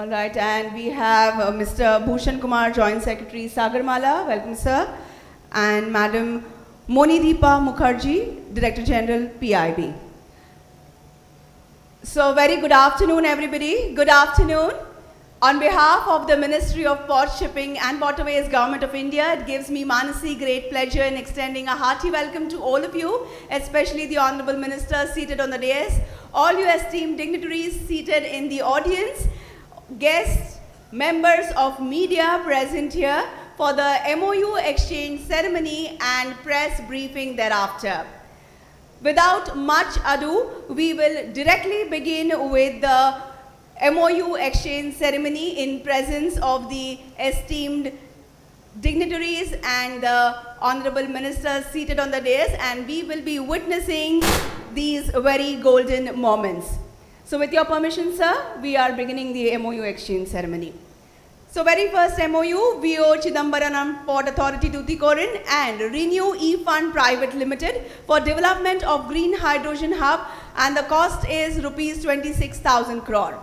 All right, and we have Mr. Bhushan Kumar, Joint Secretary, Sagarmala. Welcome, sir. And Madam Monideepa Mukherjee, Director General, PIB. So, very good afternoon, everybody. Good afternoon. On behalf of the Ministry of Port Shipping and Waterways, Government of India, it gives me, Manasi, great pleasure in extending a hearty welcome to all of you, especially the Honorable Ministers seated on the dais, all you esteemed dignitaries seated in the audience, guests, members of media present here for the MOU exchange ceremony and press briefing thereafter. Without much ado, we will directly begin with the MOU exchange ceremony in presence of the esteemed dignitaries and the honorable ministers seated on the dais, and we will be witnessing these very golden moments. So with your permission, sir, we are beginning the MOU exchange ceremony. So very first MOU, VO Chidambaram Port Authority Tuticorin and Renew E-Fund Private Limited for development of green hydrogen hub, and the cost is rupees 26,000 crore.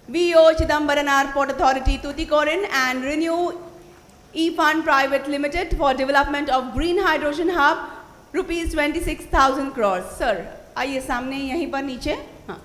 VO Chidambaram Port Authority Tuticorin and Renew E-Fund Private Limited for development of green hydrogen hub, rupees 26,000 crores. Sir, आइए सामने यहीं पर नीचे. हाँ.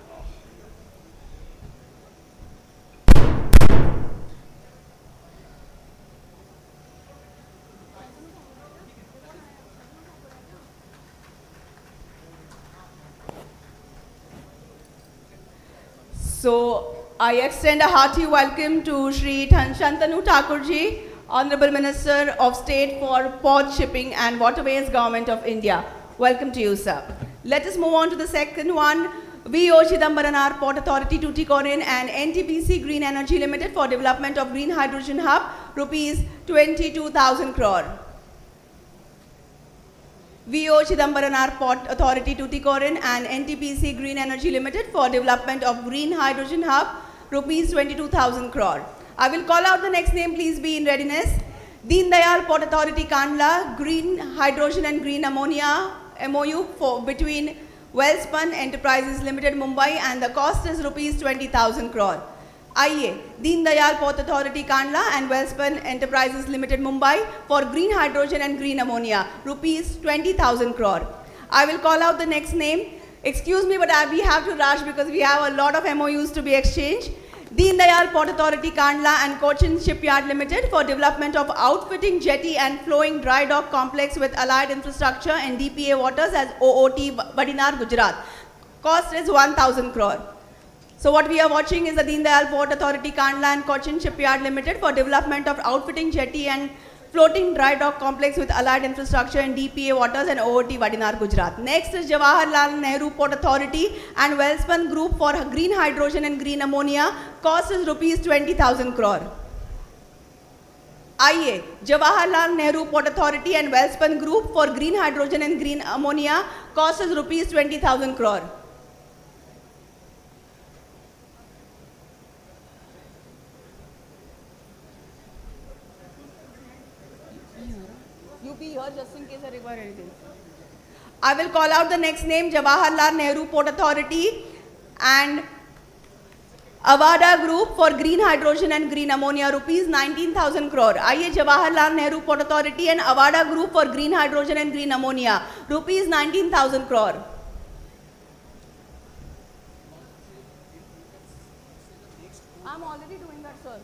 So, I extend a hearty welcome to Shri Shantanu Thakurji, Honorable Minister of State for Port Shipping and Waterways, Government of India. Welcome to you, sir. Let us move on to the second one. VO Chidambaram Port Authority Tuticorin and NTPC Green Energy Limited for development of green hydrogen hub, rupees 22,000 crore. VO Chidambaram Port Authority Tuticorin and NTPC Green Energy Limited for development of green hydrogen hub, rupees 22,000 crore. I will call out the next name, please be in readiness. Deen Dayal Port Authority Kandla, green hydrogen and green ammonia MOU between Wellspun Enterprises Limited, Mumbai, and the cost is rupees 20,000 crore. आइए, Deen Dayal Port Authority Kandla and Wellspun Enterprises Limited, Mumbai for green hydrogen and green ammonia, rupees 20,000 crore. I will call out the next name. Excuse me, but we have to rush because we have a lot of MOUs to be exchanged. Deen Dayal Port Authority Kandla and Cochin Shipyard Limited for development of outfitting jetty and flowing dry dock complex with allied infrastructure and DPA waters as OOT Badinar, Gujarat. Cost is 1,000 crore. So what we are watching is the Deen Dayal Port Authority Kandla and Cochin Shipyard Limited for development of outfitting jetty and floating dry dock complex with allied infrastructure and DPA waters and OOT Vadinar, Gujarat. Next is Jawaharlal Nehru Port Authority and Wellspun Group for green hydrogen and green ammonia. Cost is rupees 20,000 crore. आइए, Jawaharlal Nehru Port Authority and Wellspun Group for green hydrogen and green ammonia. Cost is rupees 20,000 crore. You be here just in case I require anything. I will call out the next name, Jawaharlal Nehru Port Authority and Avada Group for green hydrogen and green ammonia, rupees 19,000 crore. आइए, Jawaharlal Nehru Port Authority and Avada Group for green hydrogen and green ammonia, rupees 19,000 crore. I'm already doing that, sir.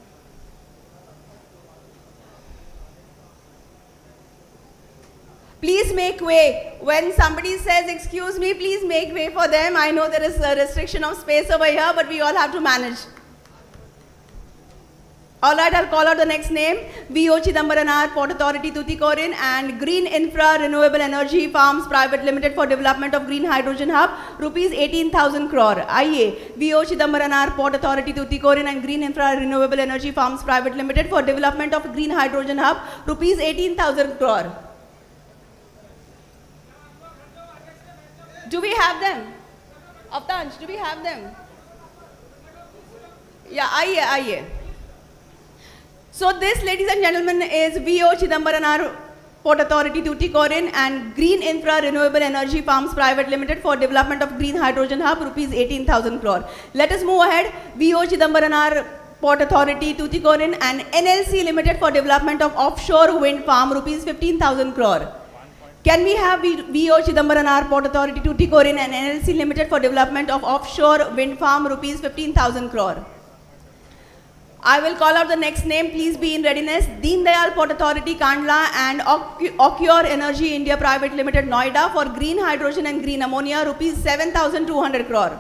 Please make way. When somebody says, excuse me, please make way for them. I know there is a restriction of space over here, but we all have to manage. All right, I'll call out the next name. VO Chidambaram Port Authority Tuticorin and Green Infra Renewable Energy Farms Private Limited for development of green hydrogen hub, rupees 18,000 crore. आइए, VO Chidambaram Port Authority Tuticorin and Green Infra Renewable Energy Farms Private Limited for development of green hydrogen hub, rupees 18,000 crore. Do we have them? Avtansh, do we have them? Yeah, आइए. So this, ladies and gentlemen, is VO Chidambaram Port Authority Tuticorin and Green Infra Renewable Energy Farms Private Limited for development of green hydrogen hub, rupees 18,000 crore. Let us move ahead. VO Chidambaranar Port Authority Tuticorin and NLC Limited for development of offshore wind farm, rupees 15,000 crore. Can we have VO Chidambaranar Port Authority Tuticorin and NLC Limited for development of offshore wind farm, rupees 15,000 crore. I will call out the next name. Please be in readiness. Deen Dayal Port Authority Kandla and Occure Energy India Private Limited Noida for green hydrogen and green ammonia, rupees 7,200 crore.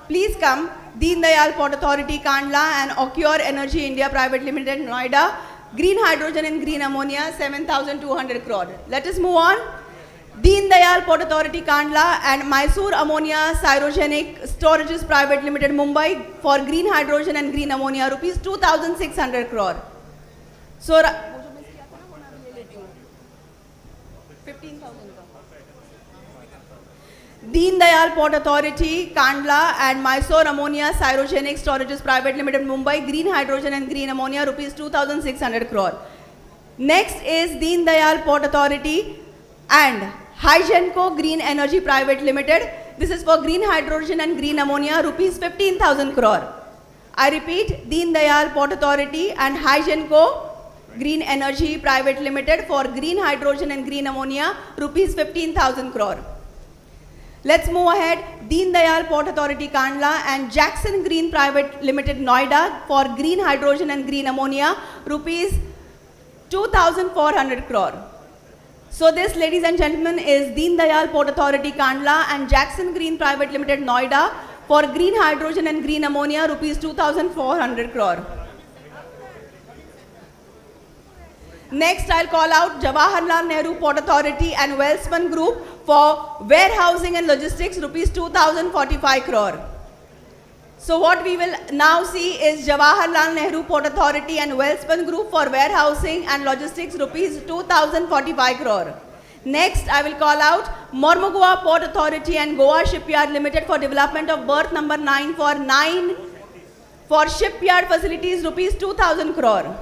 Please come. Deen Dayal Port Authority Kandla and Occure Energy India Private Limited Noida, green hydrogen and green ammonia, 7,200 crore. Let us move on. Deen Dayal Port Authority Kandla and Mysore Ammonia Cryogenic Storages Private Limited Mumbai for green hydrogen and green ammonia, rupees 2,600 crore. So, 15,000. Deen Dayal Port Authority Kandla and Mysore Ammonia Cryogenic Storages Private Limited Mumbai, green hydrogen and green ammonia, rupees 2,600 crore. Next is Deen Dayal Port Authority and Hygenco Green Energy Private Limited. This is for green hydrogen and green ammonia, rupees 15,000 crore. I repeat, Deen Dayal Port Authority and Hygenco Green Energy Private Limited for green hydrogen and green ammonia, rupees 15,000 crore. Let's move ahead. Deen Dayal Port Authority Kandla and Jackson Green Private Limited Noida for green hydrogen and green ammonia, rupees 2,400 crore. So this, ladies and gentlemen, is Deen Dayal Port Authority Kandla and Jackson Green Private Limited Noida for green hydrogen and green ammonia, rupees 2,400 crore. Next, I'll call out Jawaharlal Nehru Port Authority and Welspun Group for warehousing and logistics, rupees 2,045 crore. So what we will now see is Jawaharlal Nehru Port Authority and Welspun Group for warehousing and logistics, rupees 2,045 crore. Next, I will call out Mormugua Port Authority and Goa Shipyard Limited for development of berth number 9 for shipyard facilities, rupees 2,000 crore.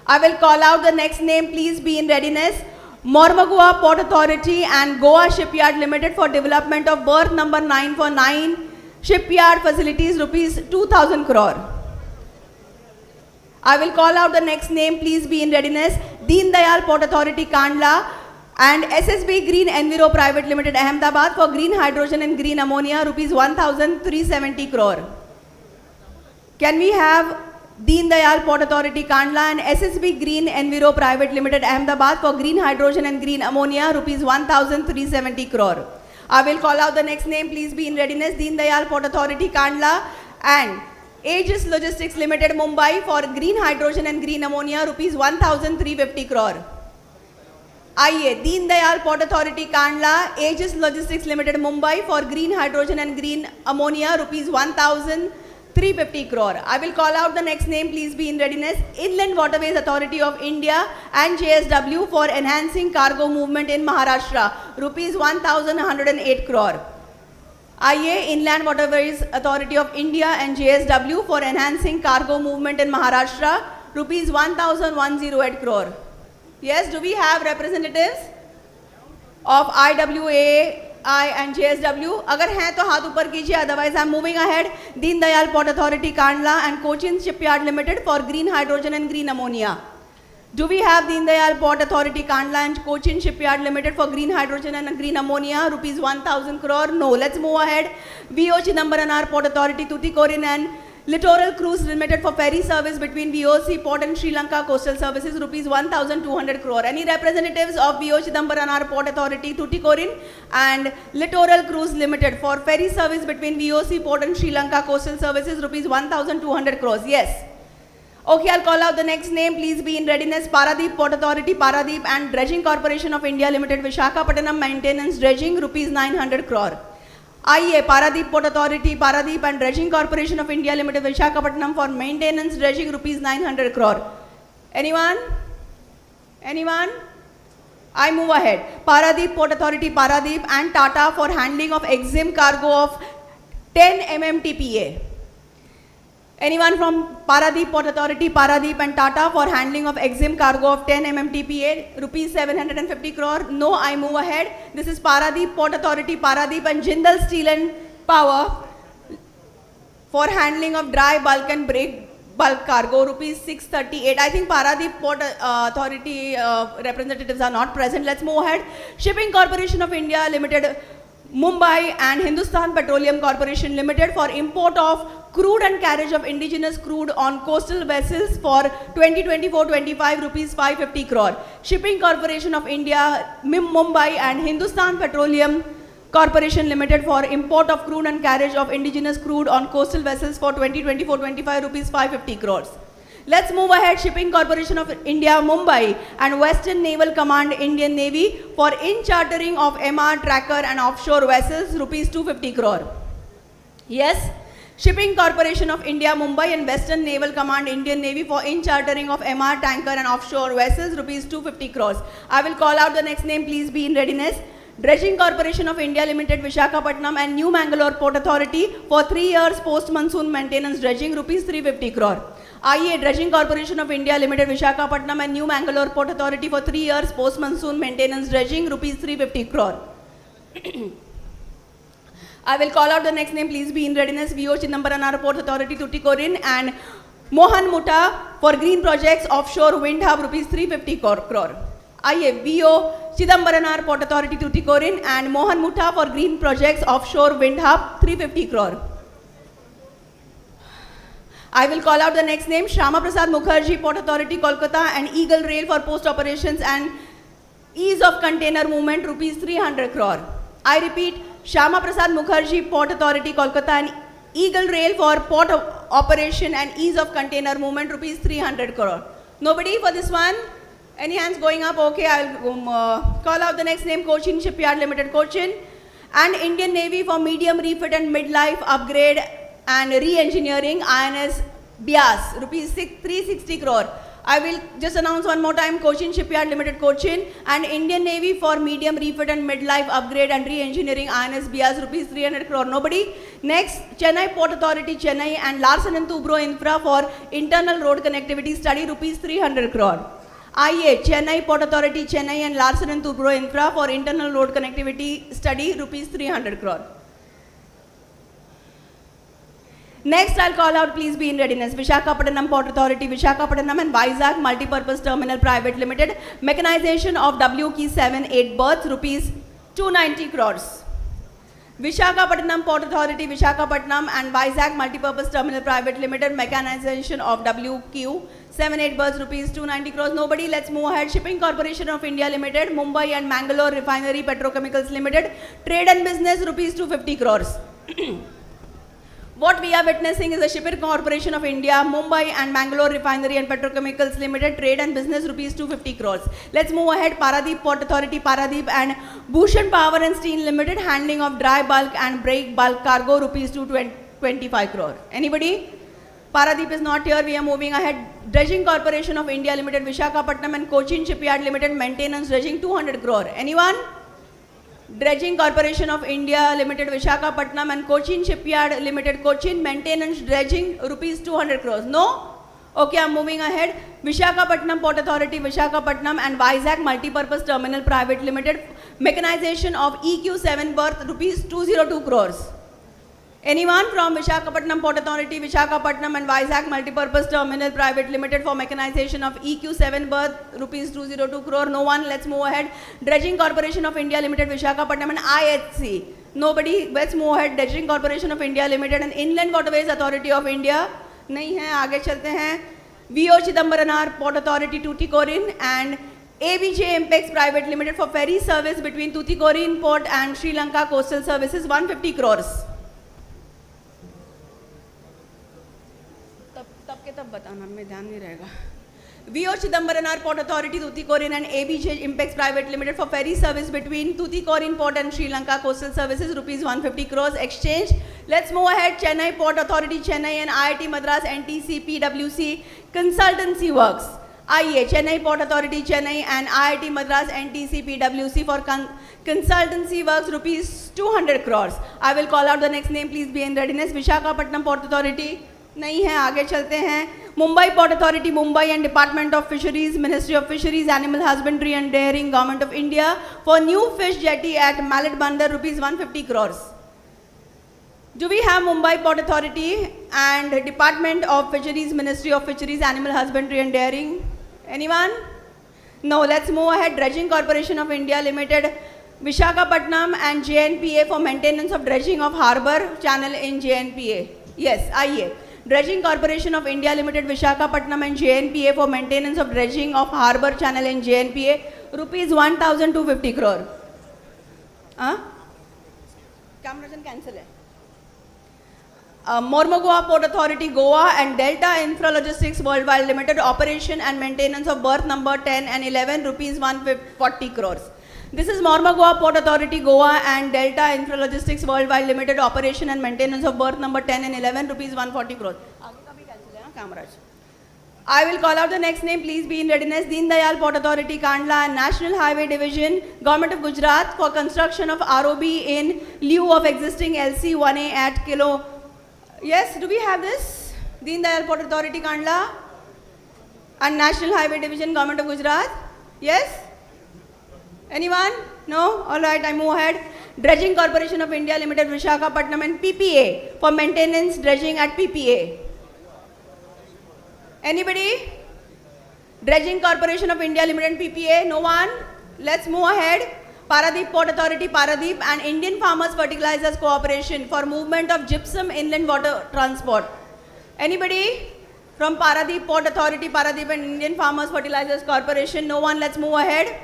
I will call out the next name. Please be in readiness. Mormugua Port Authority and Goa Shipyard Limited for development of berth number 9 for 9 shipyard facilities, rupees 2,000 crore. I will call out the next name. Please be in readiness. Deen Dayal Port Authority Kandla and SSB Green Enviro Private Limited Ahmedabad for green hydrogen and green ammonia, rupees 1,370 crore. Can we have Deen Dayal Port Authority Kandla and SSB Green Enviro Private Limited Ahmedabad for green hydrogen and green ammonia, rupees 1,370 crore. I will call out the next name. Please be in readiness. Deen Dayal Port Authority Kandla and Aegis Logistics Limited Mumbai for green hydrogen and green ammonia, rupees 1,350 crore. आइए, Deen Dayal Port Authority Kandla, Aegis Logistics Limited Mumbai for green hydrogen and green ammonia, rupees 1,350 crore. I will call out the next name. Please be in readiness. Inland Waterways Authority of India and JSW for enhancing cargo movement in Maharashtra, rupees 1,108 crore. आइए, Inland Waterways Authority of India and JSW for enhancing cargo movement in Maharashtra, rupees 1,108 crore. Yes, do we have representatives of IWA and JSW? अगर हैं तो हाथ ऊपर कीजिए, otherwise I'm moving ahead. Deen Dayal Port Authority Kandla and Cochin Shipyard Limited for green hydrogen and green ammonia. Do we have Deen Dayal Port Authority Kandla and Cochin Shipyard Limited for green hydrogen and green ammonia, rupees 1,000 crore? No. Let's move ahead. VO Chidambaranar Port Authority Tuticorin and Littoral Cruise Limited for ferry service between VOC Port and Sri Lanka Coastal Services, rupees 1,200 crore. Any representatives of VO Chidambaranar Port Authority Tuticorin and Littoral Cruise Limited for ferry service between VOC Port and Sri Lanka Coastal Services, rupees 1,200 crores? Yes. Okay, I'll call out the next name. Please be in readiness. Paradeep Port Authority Paradeep and Dredging Corporation of India Limited Visakhapatnam maintenance dredging, rupees 900 crore. आइए, Paradeep Port Authority Paradeep and Dredging Corporation of India Limited Visakhapatnam for maintenance dredging, rupees 900 crore. Anyone? Anyone? I move ahead. Paradeep Port Authority, Paradeep and Tata for handling of EXIM cargo of 10 MMTPA. Anyone from Paradeep Port Authority, Paradeep and Tata for handling of EXIM cargo of 10 MMTPA, rupees 750 crore. No, I move ahead. This is Paradeep Port Authority, Paradeep and Jindal Steel and Power for handling of dry bulk and break bulk cargo, rupees 638. I think Paradeep Port Authority representatives are not present. Let's move ahead. Shipping Corporation of India Limited, Mumbai and Hindustan Petroleum Corporation Limited for import of crude and carriage of indigenous crude on coastal vessels for 2024-25 rupees 550 crore. Shipping Corporation of India, Mumbai and Hindustan Petroleum Corporation Limited for import of crude and carriage of indigenous crude on coastal vessels for 2024-25 rupees 550 crores. Let's move ahead. Shipping Corporation of India, Mumbai and Western Naval Command, Indian Navy for in-chartering of MR tracker and offshore vessels, rupees 250 crore. Yes. Shipping Corporation of India, Mumbai and Western Naval Command, Indian Navy for in-chartering of MR tanker and offshore vessels, rupees 250 crores. I will call out the next name. Please be in readiness. Dredging Corporation of India Limited, Visakhapatnam and New Mangalore Port Authority for 3 years post-monsoon maintenance dredging, rupees 350 crore. IA Dredging Corporation of India Limited, Visakhapatnam and New Mangalore Port Authority for 3 years post-monsoon maintenance dredging, rupees 350 crore. I will call out the next name. Please be in readiness. VO Chidambaram Port Authority, Tuticorin and Mohan Mutta for green projects offshore wind hub, rupees 350 crore. IA VO Chidambaram Port Authority, Tuticorin and Mohan Mutta for green projects offshore wind hub, 350 crore. I will call out the next name. Shyama Prasad Mukherjee Port Authority, Kolkata and Eagle Rail for post operations and ease of container movement, rupees 300 crore. I repeat, Shyama Prasad Mukherjee Port Authority, Kolkata and Eagle Rail for port operation and ease of container movement, rupees 300 crore. Nobody for this one? Any hands going up? Okay, I'll call out the next name. Cochin Shipyard Limited, Cochin and Indian Navy for medium refit and midlife upgrade and re-engineering, INS Bias, rupees 360 crore. I will just announce one more time. Cochin Shipyard Limited, Cochin and Indian Navy for medium refit and midlife upgrade and re-engineering, INS Bias, rupees 300 crore. Nobody? Next, Chennai Port Authority, Chennai and Larsen & Toubro Infra for internal road connectivity study, rupees 300 crore. IA Chennai Port Authority, Chennai and Larsen & Toubro Infra for internal road connectivity study, rupees 300 crore. Next, I'll call out, please be in readiness. Visakhapatnam Port Authority, Visakhapatnam and Vizag Multipurpose Terminal Private Limited, mechanization of WK 7-8 berths, rupees 290 crores. Visakhapatnam Port Authority, Visakhapatnam and Vizag Multipurpose Terminal Private Limited, mechanization of WQ 7-8 berths, rupees 290 crores. Nobody? Let's move ahead. Shipping Corporation of India Limited, Mumbai and Mangalore Refinery Petrochemicals Limited, trade and business, rupees 250 crores. What we are witnessing is the Shipping Corporation of India, Mumbai and Mangalore Refinery and Petrochemicals Limited, trade and business, rupees 250 crores. Let's move ahead. Paradeep Port Authority, Paradeep and Bhushan Power and Steel Limited, handling of dry bulk and break bulk cargo, rupees 225 crore. Anybody? Paradeep is not here. We are moving ahead. Dredging Corporation of India Limited, Visakhapatnam and Cochin Shipyard Limited, maintenance dredging, 200 crore. Anyone? Dredging Corporation of India Limited, Visakhapatnam and Cochin Shipyard Limited, Cochin, maintenance dredging, rupees 200 crores. No? Okay, I'm moving ahead. Visakhapatnam Port Authority, Visakhapatnam and Vizag Multipurpose Terminal Private Limited, mechanization of EQ7 berth, rupees 202 crores. Anyone from Visakhapatnam Port Authority, Visakhapatnam and Vizag Multipurpose Terminal Private Limited for mechanization of EQ7 berth, rupees 202 crore. No one. Let's move ahead. Dredging Corporation of India Limited, Visakhapatnam and IHC. Nobody. Let's move ahead. Dredging Corporation of India Limited and Inland Waterways Authority of India. नहीं है. आगे चलते हैं. VO Chidambaram Port Authority, Tuticorin and ABJ Impex Private Limited for ferry service between Tuticorin Port and Sri Lanka Coastal Services, 150 crores. तब बताना, मैं ध्यान नहीं रहेगा. VO Chidambaram Port Authority, Tuticorin and ABJ Impex Private Limited for ferry service between Tuticorin Port and Sri Lanka Coastal Services, rupees 150 crores. Exchange. Let's move ahead. Chennai Port Authority, Chennai and IIT Madras NTC PWC Consultancy Works. आइए, Chennai port authority Chennai and IIT Madras NTC PwC for consultancy works rupees 200 crores. I will call out the next name, please be in readiness. Visakhapatnam port authority नहीं है, आगे चलते हैं. Mumbai port authority Mumbai and department of fisheries, ministry of fisheries, animal husbandry and dairying, government of India for new fish jetty at Mallet Bunder rupees 150 crores. Do we have Mumbai Port Authority and Department of Fisheries, Ministry of Fisheries, Animal Husbandry and Dairying? Anyone? No, let's move ahead. Dredging Corporation of India Limited, Visakhapatnam and JNPA for maintenance of dredging of harbour channel in JNPA. Yes, आइए. Dredging Corporation of India Limited, Visakhapatnam and JNPA for maintenance of dredging of harbour channel in JNPA, rupees 1,250 crore. Camera cancel है. Mormugao Port Authority Goa and Delta Infra Logistics Worldwide Limited, operation and maintenance of berth number 10 and 11, rupees 140 crores. This is Mormugao Port Authority Goa and Delta Infra Logistics Worldwide Limited, operation and maintenance of berth number 10 and 11, rupees 140 crores. I will call out the next name, please be in readiness. Deen Dayal Port Authority Kandla and National Highway Division, Government of Gujarat for construction of ROB in lieu of existing LC1A at Kilo. Yes, do we have this? Deen Dayal Port Authority Kandla and National Highway Division, Government of Gujarat. Yes? Anyone? No? Alright, I move ahead. Dredging Corporation of India Limited, Visakhapatnam and PPA for maintenance dredging at PPA. Anybody? Dredging Corporation of India Limited and PPA? No one? Let's move ahead. Paradeep Port Authority Paradeep and Indian Farmers Fertilizers Cooperation for movement of gypsum inland water transport. Anybody from Paradeep Port Authority Paradeep and Indian Farmers Fertilizers Corporation? No one. Let's move ahead.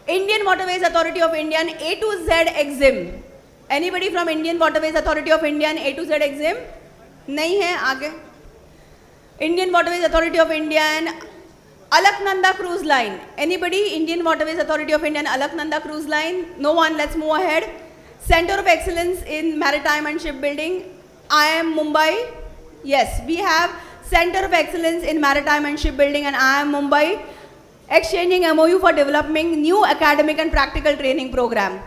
Indian Waterways Authority of India and A to Z Exim. Anybody from Indian Waterways Authority of India and A to Z Exim? नहीं है, आगे. Indian Waterways Authority of India and Alaknanda Cruise Line. Anybody? Indian Waterways Authority of India and Alaknanda Cruise Line? No one. Let's move ahead. Center of Excellence in Maritime and Shipbuilding, IIM Mumbai. Yes, we have Center of Excellence in Maritime and Shipbuilding and IIM Mumbai exchanging MOU for developing new academic and practical training program.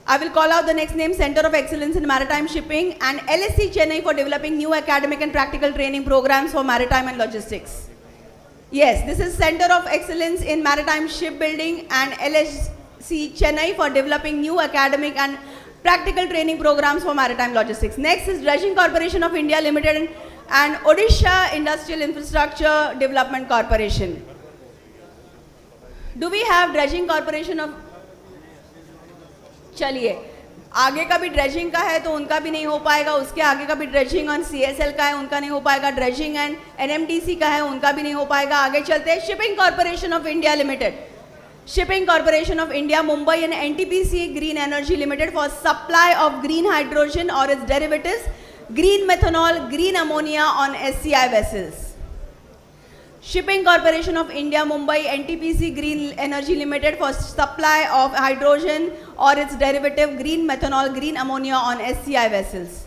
I will call out the next name, Center of Excellence in Maritime Shipping and LSC Chennai for developing new academic and practical training programs for maritime and logistics. Yes, this is Center of Excellence in Maritime Shipbuilding and LSC Chennai for developing new academic and practical training programs for maritime logistics. Next is Dredging Corporation of India Limited and Odisha Industrial Infrastructure Development Corporation. Do we have Dredging Corporation of? चलिए, आगे का भी dredging का है तो उनका भी नहीं हो पाएगा, उसके आगे का भी ड्रेजिंग और CSL का है उनका नहीं हो पाएगा, ड्रेजिंग एंड NMDC का है उनका भी नहीं हो पाएगा. आगे चलते हैं. Shipping corporation of India limited, shipping corporation of India Mumbai and NTPC green energy limited for supply of green hydrogen और its derivatives, green methanol, green ammonia on SCI vessels. Shipping Corporation of India Mumbai NTPC Green Energy Limited for supply of hydrogen or its derivative green methanol, green ammonia on SCI vessels.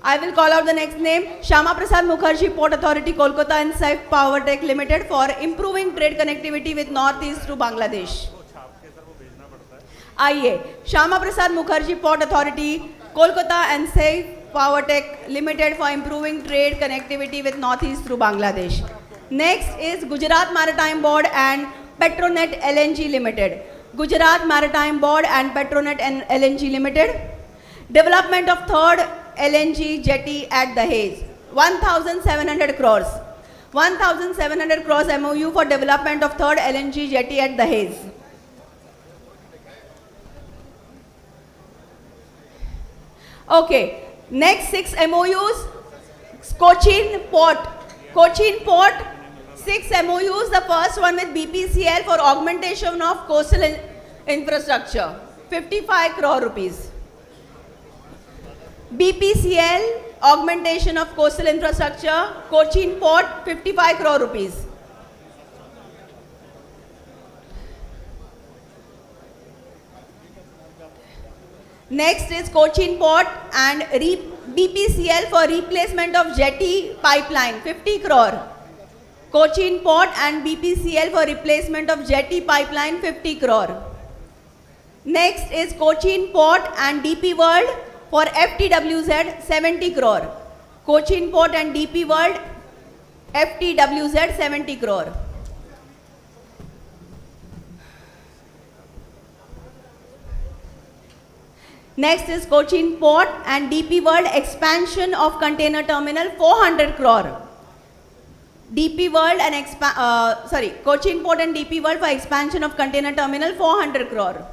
I will call out the next name, Shama Prasad Mukherjee Port Authority Kolkata and Saif Power Tech Limited for improving trade connectivity with Northeast through Bangladesh. आइए, Shama Prasad Mukherjee Port Authority Kolkata and Saif Power Tech Limited for improving trade connectivity with Northeast through Bangladesh. Next is Gujarat Maritime Board and Petronet LNG Limited. Gujarat Maritime Board and Petronet LNG Limited. Development of third LNG jetty at Dahej. 1,700 crores. 1,700 crores MOU for development of third LNG jetty at Dahej. Okay. Next 6 MOUs. Cochin Port. Cochin Port. 6 MOUs, the first one with BPCL for augmentation of coastal infrastructure, 55 crore rupees. BPCL, augmentation of coastal infrastructure, Cochin Port, 55 crore rupees. Next is Cochin Port and BPCL for replacement of jetty pipeline, 50 crore. Cochin Port and BPCL for replacement of jetty pipeline 50 crore. Next is Cochin Port and DP World for FTWZ 70 crore. Cochin Port and DP World FTWZ 70 crore. Next is Cochin Port and DP World expansion of container terminal 400 crore. DP World and Cochin Port and DP World for expansion of container terminal 400 crore.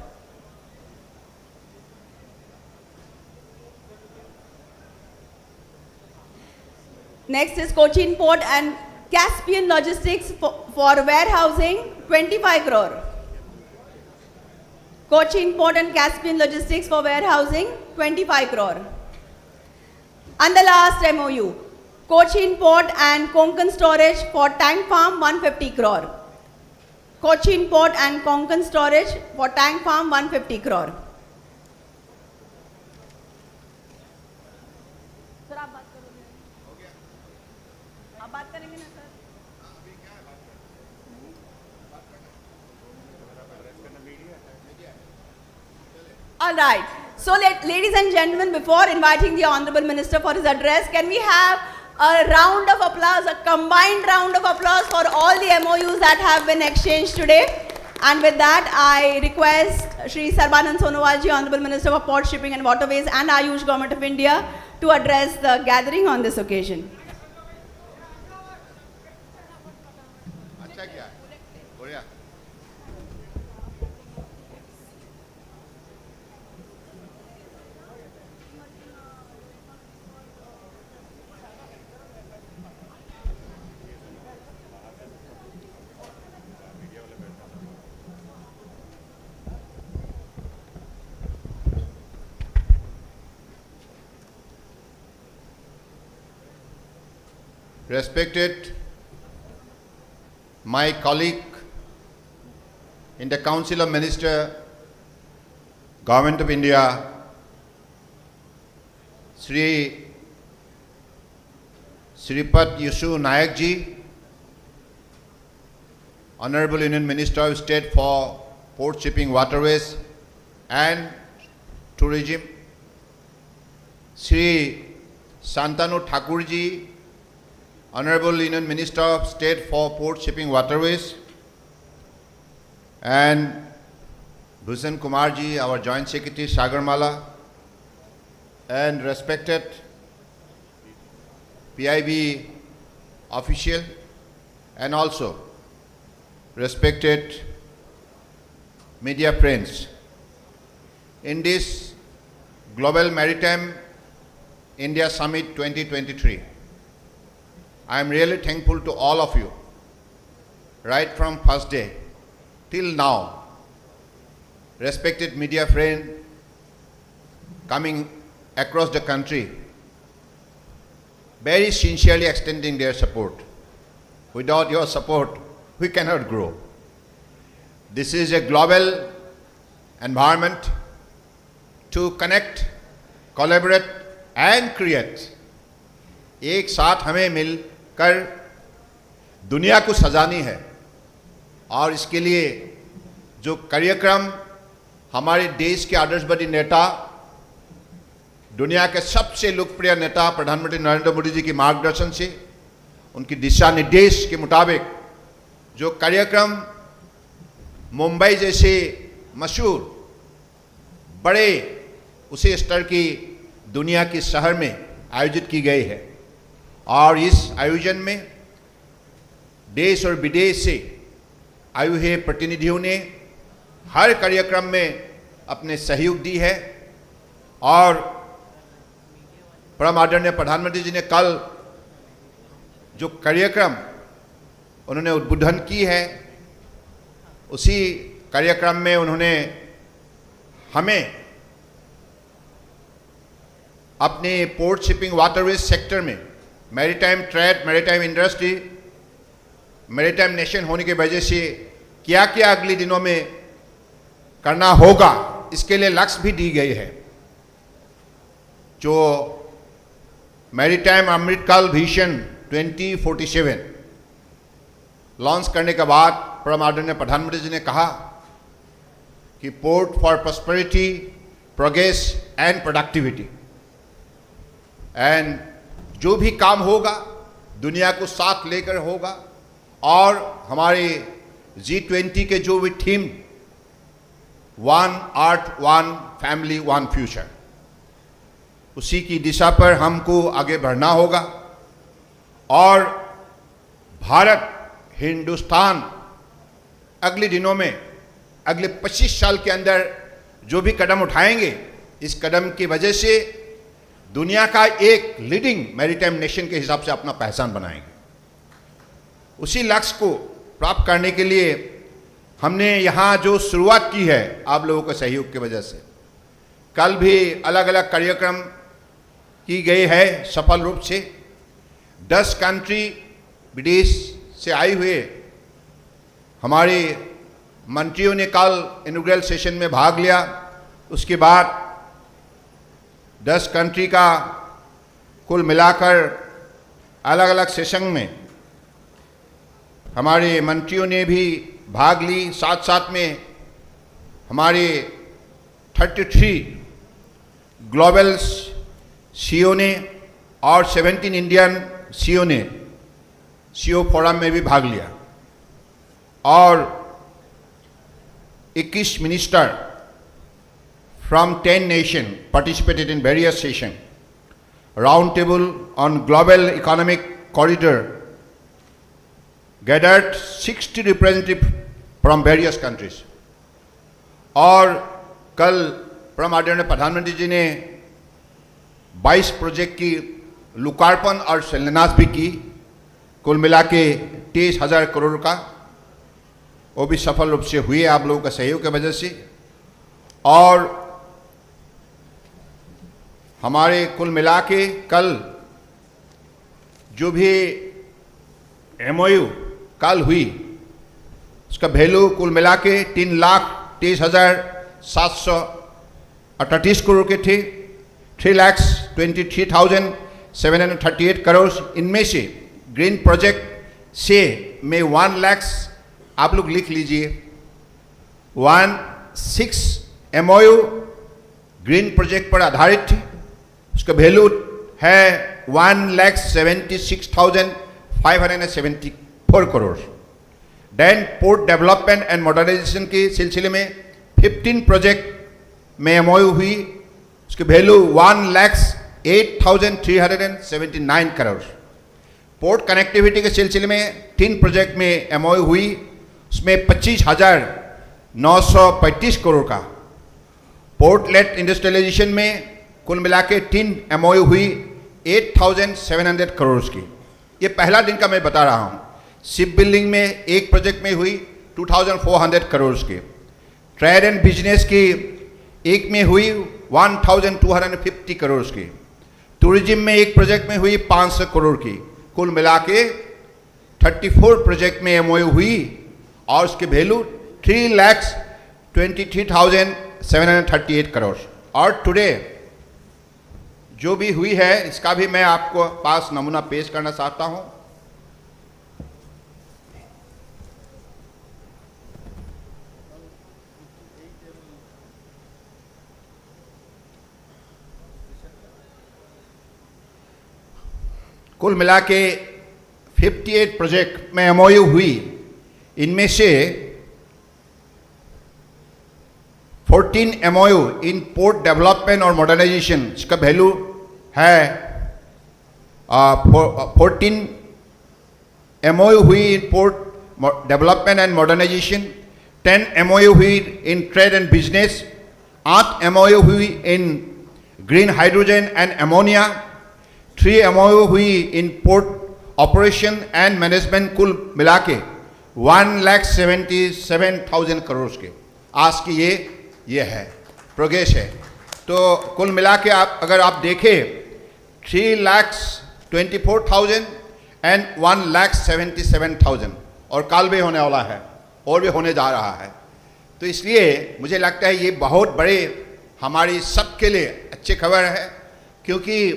Next is Cochin Port and Caspian Logistics for warehousing 25 crore. Cochin Port and Caspian Logistics for warehousing 25 crore. And the last MOU, Cochin Port and Konkan Storage for tank farm 150 crore. Cochin Port and Konkan Storage for tank farm 150 crore. All right. So, ladies and gentlemen, before inviting the Honorable Minister for his address, can we have a round of applause, a combined round of applause for all the MOUs that have been exchanged today? And with that, I request Shri Sarbanand Sonowalji, Honorable Minister for Port, Shipping and Waterways and Ayush Government of India, to address the gathering on this occasion. Respected my colleague in the Council of Ministers, Government of India, Sri Sripat Yusuf Nayak ji, Honorable Union Minister of State for Port, Shipping, Waterways and Tourism, Sri Santanu Thakur ji, Honorable Union Minister of State for Port, Shipping, Waterways, and Bhushan Kumar ji, our Joint Secretary, Sagarmala, and respected PIB official, and also respected media friends. In this Global Maritime India Summit 2023, I am really thankful to all of you, right from first day till now. Respected media friend coming across the country, very sincerely extending their support. Without your support, we cannot grow. This is a global environment to connect, collaborate and create. एक साथ हमें मिलकर दुनिया को सजानी है और इसके लिए जो कार्यक्रम हमारे देश के आदर्शवादी नेता, दुनिया के सबसे लोकप्रिय नेता प्रधानमंत्री नरेंद्र मोदी जी के मार्गदर्शन से, उनकी दिशा निर्देश के मुताबिक जो कार्यक्रम मुंबई जैसे मशहूर बड़े उसी स्तर की दुनिया के शहर में आयोजित की गई है, और इस आयोजन में देश और विदेश से आए हुए प्रतिनिधियों ने हर कार्यक्रम में अपने सहयोग दी है। और परम आदरणीय प्रधानमंत्री जी ने कल जो कार्यक्रम उन्होंने उद्बोधन की है, उसी कार्यक्रम में उन्होंने हमें अपने पोर्ट, शिपिंग, वाटरवेज सेक्टर में maritime trade, maritime industry, maritime nation होने की वजह से क्या क्या अगले दिनों में करना होगा, इसके लिए लक्ष्य भी दी गई है। जो मैरीटाइम अमृतकाल विजन 2047 लॉन्च करने के बाद परम आदरणीय प्रधानमंत्री जी ने कहा कि port for prosperity, progress and productivity, and जो भी काम होगा दुनिया को साथ लेकर होगा, और हमारे G20 के जो भी theme, one earth, one family, one future, उसी की दिशा पर हमको आगे बढ़ना होगा। और भारत, हिंदुस्तान अगले दिनों में, अगले 25 साल के अंदर जो भी कदम उठाएंगे, इस कदम की वजह से दुनिया का एक लीडिंग मैरीटाइम नेशन के हिसाब से अपना पहचान बनाएंगे। उसी लक्ष्य को प्राप्त करने के लिए हमने यहाँ जो शुरुआत की है आप लोगों के सहयोग की वजह से, कल भी अलग अलग कार्यक्रम की गई है सफल रूप से। 10 कंट्री विदेश से आए हुए हमारे मंत्रियों ने कल इनॉग्रेल सेशन में भाग लिया। उसके बाद 10 कंट्री का कुल मिलाकर अलग अलग सेशन में हमारे मंत्रियों ने भी भाग ली। साथ साथ में हमारे 33 ग्लोबल सीईओ ने और 17 इंडियन सीईओ ने सीईओ फोरम में भी भाग लिया, और 21 minister from 10 nations participated in various sessions. Round table on global economic corridor gathered 60 representatives from various countries. और कल परम आदरणीय प्रधानमंत्री जी ने 22 प्रोजेक्ट की लोकार्पण और शिलान्यास भी की, कुल मिला के 23,000 करोड़ का, वो भी सफल रूप से हुए आप लोगों का सहयोग की वजह से। और हमारे कुल मिला के कल जो भी MOU कल हुई, उसका वैल्यू कुल मिला के 3,23,738 करोड़ के थे। 3,23,738 करोड़, इनमें से ग्रीन प्रोजेक्ट से में 1 लाख, आप लोग लिख लीजिए, 16 MOU ग्रीन प्रोजेक्ट पर आधारित थी। उसका वैल्यू है 1,76,574 crore. Then port development and modernisation के सिलसिले में 15 प्रोजेक्ट में MOU हुई, उसकी वैल्यू 1,08,379 करोड़। पोर्ट कनेक्टिविटी के सिलसिले में 3 प्रोजेक्ट में MOU हुई, उसमें 25,935 करोड़ का। पोर्ट लेट इंडस्ट्रियलाइजेशन में कुल मिला के 3 MOU हुई 8,700 करोड़ की। ये पहला दिन का मैं बता रहा हूँ। शिप बिल्डिंग में एक प्रोजेक्ट में हुई 2,400 करोड़ की। ट्रेड एंड बिजनेस की एक में हुई 1,250 करोड़ की। टूरिज्म में एक प्रोजेक्ट में हुई 500 करोड़ की। कुल मिला के 34 प्रोजेक्ट में MOU हुई, और उसकी वैल्यू 3,23,738 करोड़। और टुडे जो भी हुई है, इसका भी मैं आपको पास नमूना पेश करना चाहता हूं। कुल मिला के 58 प्रोजेक्ट में MOU हुई, इनमें से 14 MOU इन पोर्ट डेवलपमेंट और मॉडर्नाइजेशन, इसका वैल्यू है 14 MOU हुई in port development and modernisation, 10 MOU हुई in trade and business, 8 MOU हुई in green hydrogen and ammonia, 3 MOU हुई in port operation and management. कुल मिला के 1,77,000 करोड़ के आज की ये है प्रोग्रेस है। तो कुल मिला के आप अगर आप देखें 3,24,000 एंड 1,77,000, और कल भी होने वाला है और भी होने जा रहा है। तो इसलिए मुझे लगता है ये बहुत बड़े हमारी सबके लिए अच्छी खबर है, क्योंकि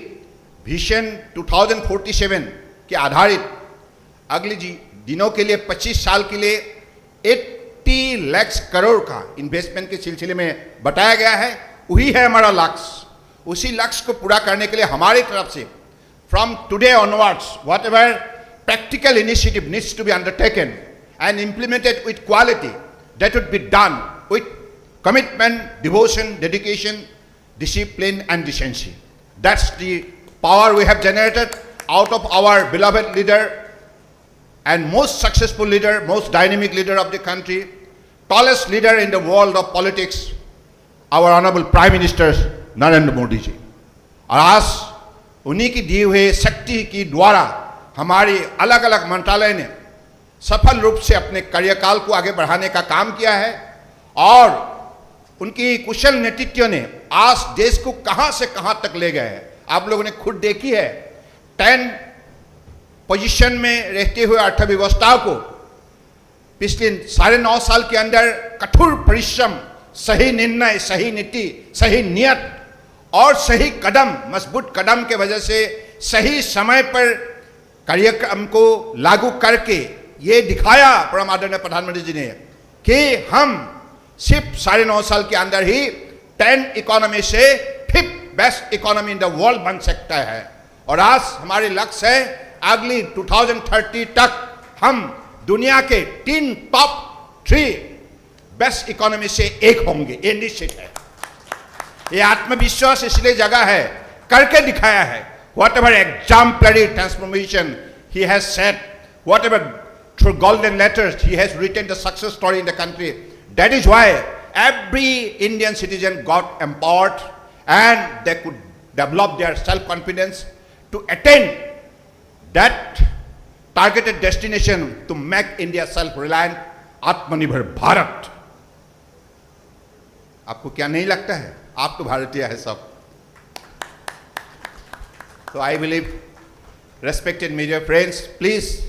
विजन 2047 के आधारित अगले दिनों के लिए 25 साल के लिए 80 लाख करोड़ का इन्वेस्टमेंट के सिलसिले में बताया गया है। वही है हमारा लक्ष्य। उसी लक्ष्य को पूरा करने के लिए हमारी तरफ से from today onwards whatever practical initiative needs to be undertaken and implemented with quality, that would be done with commitment, devotion, dedication, discipline and decency. That's the power we have generated out of our beloved leader and most successful leader, most dynamic leader of the country, tallest leader in the world of politics, our honorable Prime Minister Narendra Modi ji. और आज उन्हीं की दी हुई शक्ति की द्वारा हमारी अलग अलग मंत्रालय ने सफल रूप से अपने कार्यकाल को आगे बढ़ाने का काम किया है और उनकी कुशल नेतृत्व ने आज देश को कहां से कहां तक ले गए हैं। आप लोगों ने खुद देखी है 10 पोजीशन में रहते हुए अर्थव्यवस्था को पिछले 9.5 साल के अंदर कठोर परिश्रम, सही निर्णय, सही नीति, सही नियत और सही कदम, मजबूत कदम के वजह से सही समय पर कार्यक्रम को लागू करके ये दिखाया परम आदरणीय प्रधानमंत्री जी ने कि हम सिर्फ 9.5 साल के अंदर ही 10 इकोनॉमी से 5th best economy in the world बन सकता है। और आज हमारे लक्ष्य है अगली 2030 तक हम दुनिया के 3 टॉप 3 बेस्ट इकोनॉमी से एक होंगे। ये निश्चित है। ये आत्मविश्वास इसलिए जगह है, करके दिखाया है। Whatever exemplary transformation he has set, whatever through golden letters he has written the success story in the country. That is why every Indian citizen got empowered and they could develop their self-confidence to attain that targeted destination to make India self-reliant, आत्मनिर्भर भारत। आपको क्या नहीं लगता है? आप तो भारतीय है सब। So I believe, respected media friends, please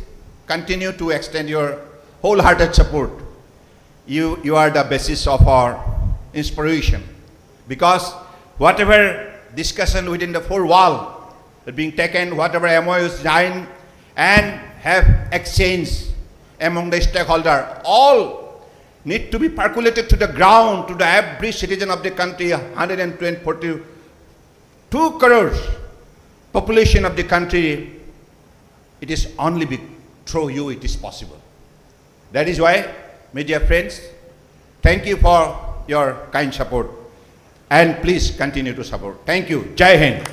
continue to extend your wholehearted support. You are the basis of our inspiration, because whatever discussion within the four walls being taken, whatever MOUs signed and have exchanged among the stakeholders, all need to be percolated to the ground, to the every citizen of the country, 142 crores. Population of the country, it is only through you it is possible. That is why, media friends, thank you for your kind support and please continue to support. Thank you. Jai Hind.